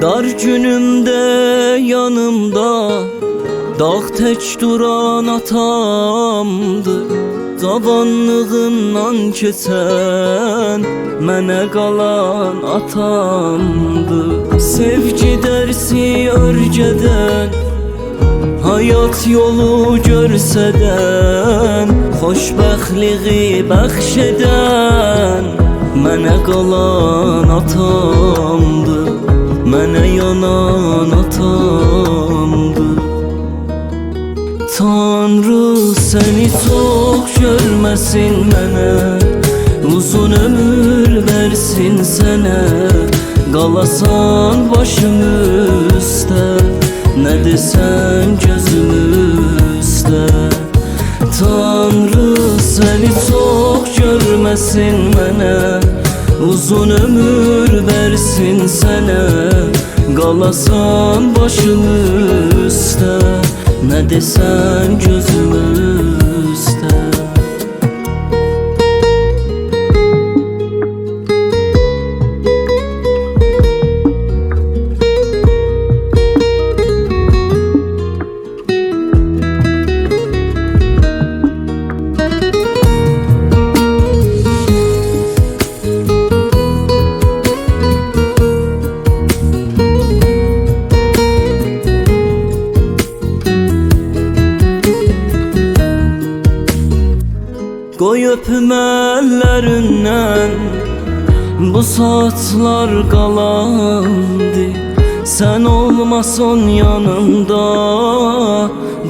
Dar günümde yanımda dağ tek duran atamdır. Cavanlığından keçən mənə qalan atamdır. Sevgi dersi örgədən, hayat yolu görsədən, xoşbəxtliği bəxş edən mənə qalan atamdır, mənə yanan atamdır. Tanrı seni çok görməsin mənə, uzun ömür versin sənə, qalasan başım üstə, nə desən gözüm üstə. Tanrı seni çok görməsin mənə, uzun ömür versin sənə, qalasan başım üstə, nə desən gözüm üstə. Qoy öpüm əllərindən, bu saatlar qalandı. Sən olmasan yanımda,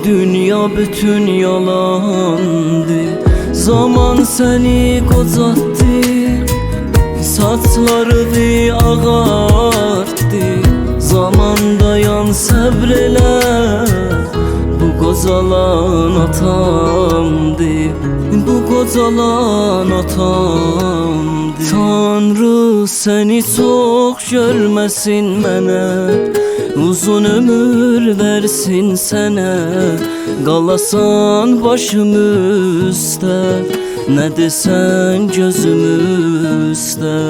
dünya bütün yalandı. Zaman səni qocatdı, saçlarını ağartdı. Zaman dayan, səbr elə, bu qocalan atamdı, bu qocalan atamdı. Tanrı seni çok görməsin mənə, uzun ömür versin sənə, qalasan başım üstə, nə desən gözüm üstə.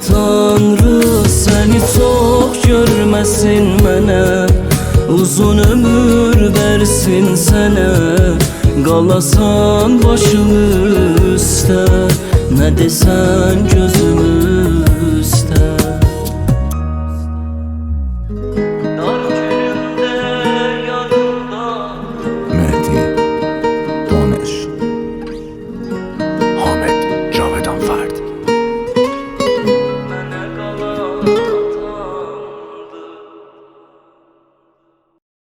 Tanrı seni çok görməsin mənə, uzun ömür versin sənə, qalasan başım üstə, nə desən gözüm üstə.